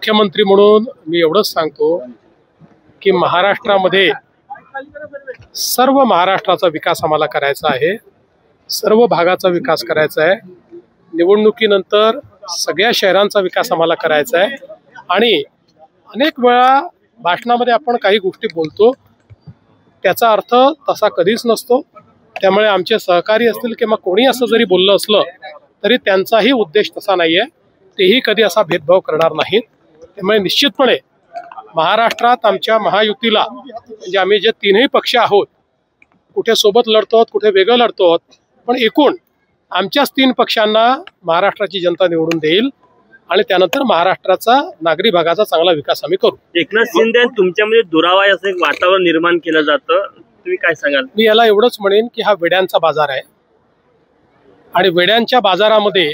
मुख्यमंत्री म्हणून मी एवढंच सांगतो की महाराष्ट्रामध्ये सर्व महाराष्ट्राचा विकास आम्हाला करायचा आहे, सर्व भागाचा विकास करायचा आहे. निवडणुकीनंतर सगळ्या शहरांचा विकास आम्हाला करायचा आहे. आणि अनेक वेळा भाषणामध्ये आपण काही गोष्टी बोलतो, त्याचा अर्थ तसा कधीच नसतो. त्यामुळे आमचे सहकारी असतील किंवा कोणी असं जरी बोललं असलं तरी त्यांचाही उद्देश तसा नाही आहे. तेही कधी असा भेदभाव करणार नाहीत. त्यामुळे निश्चितपणे महाराष्ट्रात आमच्या महायुतीला, म्हणजे आम्ही जे तीनही पक्ष आहोत, कुठे सोबत लढतो, कुठे वेगळं लढतो, पण एकूण आमच्याच तीन पक्षांना महाराष्ट्राची जनता निवडून देईल आणि त्यानंतर महाराष्ट्राचा नागरी भागाचा चांगला विकास आम्ही करू. एकनाथ शिंदे तुमच्यामध्ये दुरावा असं एक वातावरण निर्माण केलं जातं, तुम्ही काय सांगाल? मी याला एवढंच म्हणेन की हा वेड्यांचा बाजार आहे आणि वेड्यांच्या बाजारामध्ये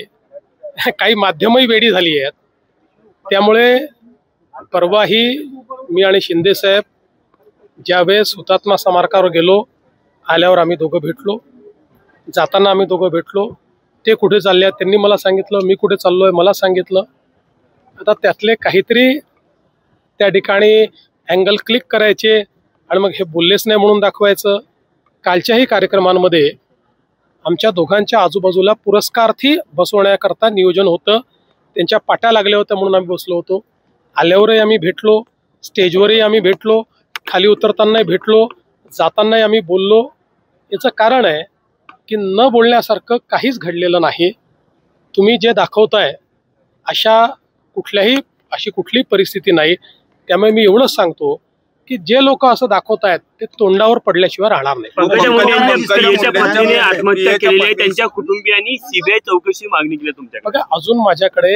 काही माध्यमही वेडी झाली आहेत. त्यामुळे परवाही मी आणि शिंदे साहेब ज्यावेळेस हुतात्मा स्मारकावर गेलो, आल्यावर आम्ही दोघं भेटलो, जाताना आम्ही दोघं भेटलो. ते कुठे चालले आहेत त्यांनी मला सांगितलं, मी कुठे चाललोय मला सांगितलं. आता त्यातले काहीतरी त्या ठिकाणी अँगल क्लिक करायचे आणि मग हे बोललेच नाही म्हणून दाखवायचं. कालच्याही कार्यक्रमांमध्ये आमच्या दोघांच्या आजूबाजूला पुरस्कार्थी बसवण्याकरता नियोजन होतं. त्यांच्या पाट्या लागल्या होत्या म्हणून आम्ही बसलो होतो. आल्यावरही आम्ही भेटलो, स्टेजवरही आम्ही भेटलो, खाली उतरतानाही भेटलो, जातानाही आम्ही बोललो. याचं कारण आहे की न बोलण्यासारखं काहीच घडलेलं नाही. तुम्ही जे दाखवताय अशी कुठलीही परिस्थिती नाही. त्यामुळे मी एवढंच सांगतो की जे लोक असं दाखवतायत ते तोंडावर पडल्याशिवाय राहणार नाही. पंकजा मुंडे आत्महत्या केलेली आहे, त्यांच्या कुटुंबियांनी सीबीआय चौकशी मागणी केली तुमच्याकडे. बघा, अजून माझ्याकडे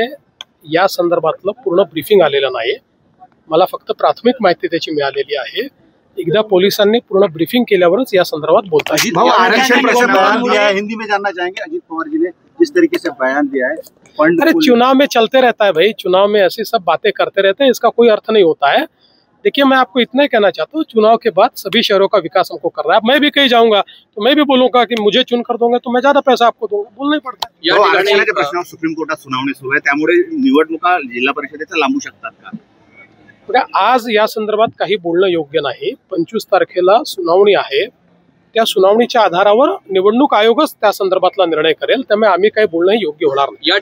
या संदर्भातलं पूर्ण ब्रीफिंग आलेलं नाही. मला फक्त प्राथमिक माहिती त्याची मिळालेली आहे. एकदा पोलिसांनी पूर्ण ब्रीफिंग केल्यावरच या संदर्भात बोलता येईल. हिंदी में जानना चाहेंगे अजीत पवार जी ने जिस तरीके से बयान दिया है. अरे चुनाव में चलते रहता है भाई, चुनाव में ऐसी सब बातें करते रहते हैं, इसका कोई अर्थ नहीं होता है. देखिए, मैं आपको इतना ही कहना चाहता हूँ, चुनाव के बाद सभी शहरों का विकास हमको कर रहा है. मैं भी कहीं जाऊंगा तो मैं भी बोलूंगा कि मुझे चुन कर दोगे तो मैं ज्यादा पैसा आपको दूंगा, बोलना ही पड़ता है. आरक्षणाच्या प्रश्नावर सुप्रीम कोर्टात सुनावणी सुरू आहे, त्यामुळे निवडणुका जिल्हा परिषदेच्या लांबू शकतात का? बघा, आज या संदर्भात काही बोलणं योग्य नाही. 25 तारखेला सुनावणी आहे. त्या सुनावणीच्या आधारावर निवडणूक आयोगच त्या संदर्भातला निर्णय करेल. त्यामुळे आम्ही काही बोलणं योग्य होणार नाही. या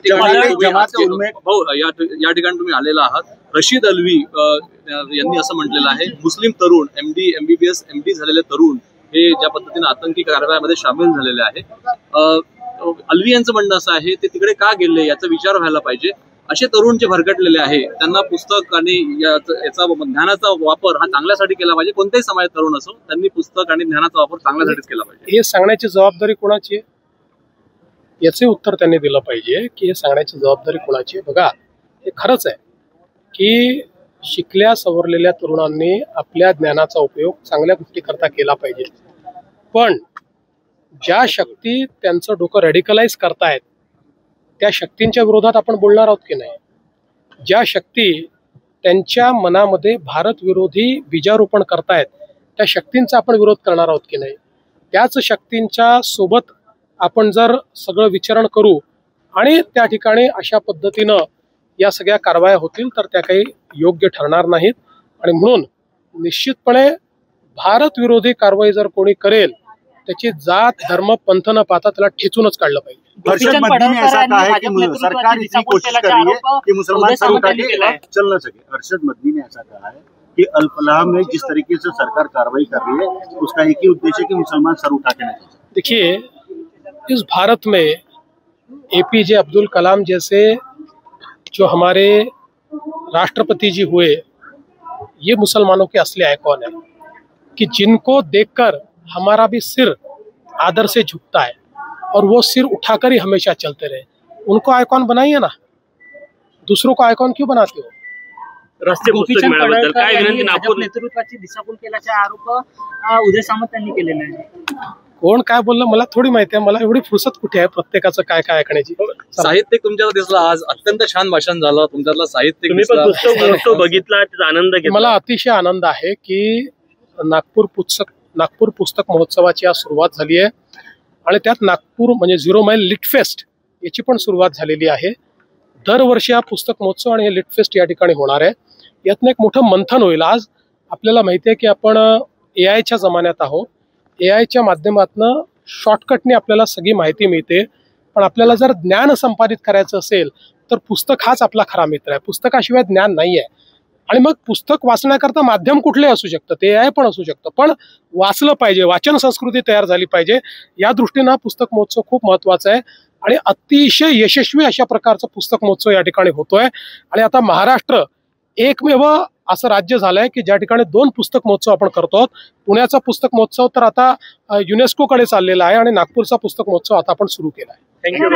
ठिकाणी तुम्ही आलेला आहात. रशीद अल्वी यांनी असं म्हटलेलं आहे, मुस्लिम तरुण MD MBBS MD झालेले तरुण हे ज्या पद्धतीने आतंकी कारवायामध्ये सामील झालेले आहे. अल्वी यांचं म्हणणं असं आहे, ते तिकडे का गेले याचा विचार व्हायला पाहिजे. असे तरुण जे भरकटलेले आहे त्यांना पुस्तक आणि याचा ज्ञानाचा वापर हा चांगल्यासाठी केला पाहिजे. कोणत्याही समाजात तरुण असो, त्यांनी पुस्तक आणि ज्ञानाचा वापर चांगल्यासाठीच केला पाहिजे. हे सांगण्याची जबाबदारी कोणाची आहे याचे उत्तर त्यांनी दिलं पाहिजे की हे सांगण्याची जबाबदारी कोणाची आहे. बघा, हे खरंच आहे की शिकल्या सवरलेल्या तरुणांनी आपल्या ज्ञानाचा उपयोग चांगल्या गोष्टी करता केला पाहिजे. पण ज्या शक्ती त्यांचं डोकं रेडिकलाइज करतायत त्या शक्तींच्या विरोधात आपण बोलणार आहोत की नाही? ज्या शक्ती त्यांच्या मनामध्ये भारत विरोधी बीजारोपण करतायत त्या शक्तींचा आपण विरोध करणार आहोत की नाही? त्याच शक्तींच्या सोबत आपण जर सगळं विचारण करू आणि त्या ठिकाणी अशा पद्धतीनं या सगळ्या कारवाया होतील तर त्या काही योग्य ठरणार नाहीत. आणि म्हणून निश्चितपणे भारत विरोधी कारवाई जर कोणी करेल त्याची जात धर्म पंथ न पाहता त्याला ठेचूनच काढलं पाहिजे. हर्षद मदनी में ऐसा कहा है कि सरकार इतनी कोशिश कर रही है कि मुसलमान सर उठा के चल न सके. हर्षद मदनी ने ऐसा कहा है कि अल्पलाह में जिस तरीके से सरकार कार्रवाई कर रही है उसका एक ही उद्देश्य है कि मुसलमान सर उठा के नहीं. देखिए, इस भारत में APJ अब्दुल कलाम जैसे जो हमारे राष्ट्रपति जी हुए, ये मुसलमानों के असली आइकॉन है कि जिनको देखकर हमारा भी सिर आदर से झुकता है और वो सिर उठाकर ही हमेशा चलते रहे. उनको आइकॉन बनाइए ना, दूसरों को आइकॉन क्यों बनाते हो? रस्ते पुस्तक मेळाव्याबद्दल काय विनंती? नागपूर नेतृत्वाची दिशाभूल केल्याचा आरोप उदय सामंत यांनी केलेला आहे. कोण काय बोललं मला थोडी माहिती आहे. मला एवढी फुरसत कुठे आहे प्रत्येकाचं काय काय ऐकण्याची. साहित्यिक तुमच्यावर दिसलं आज, अत्यंत छान भाषण झालं तुमच्यातलं. साहित्यिक बघितला, त्याचा आनंद घेतला. मला अतिशय आनंद आहे की नागपूर पुस्तक महोत्सवाची आज सुरुवात झाली आहे आणि त्यात नागपूर म्हणजे 0 माईल लिट फेस्ट याची पण सुरुवात झालेली आहे. दरवर्षी हा पुस्तक महोत्सव आणि हे लिट फेस्ट या ठिकाणी होणार आहे. यातनं एक मोठं मंथन होईल. आज आपल्याला माहिती आहे की आपण AI च्या जमान्यात आहोत. AI च्या माध्यमातून शॉर्टकटने आपल्याला सगळी माहिती मिळते, पण आपल्याला जर ज्ञान संपादित करायचं असेल तर पुस्तक हाच आपला खरा मित्र आहे. पुस्तकाशिवाय ज्ञान नाही आहे. आणि मग पुस्तक वाचण्याकरता माध्यम कुठले असू शकतं, ते AI पण असू शकतं, पण वाचलं पाहिजे, वाचन संस्कृती तयार झाली पाहिजे. या दृष्टीनं हा पुस्तक महोत्सव खूप महत्त्वाचा आहे आणि अतिशय यशस्वी अशा प्रकारचा पुस्तक महोत्सव या ठिकाणी होतोय. आणि आता महाराष्ट्र एकमेव असं राज्य झालंय की ज्या ठिकाणी 2 पुस्तक महोत्सव आपण करतो. पुण्याचा पुस्तक महोत्सव तर आता युनेस्कोकडे चाललेला आहे आणि नागपूरचा पुस्तक महोत्सव आता आपण सुरू केला आहे. थँक्यू.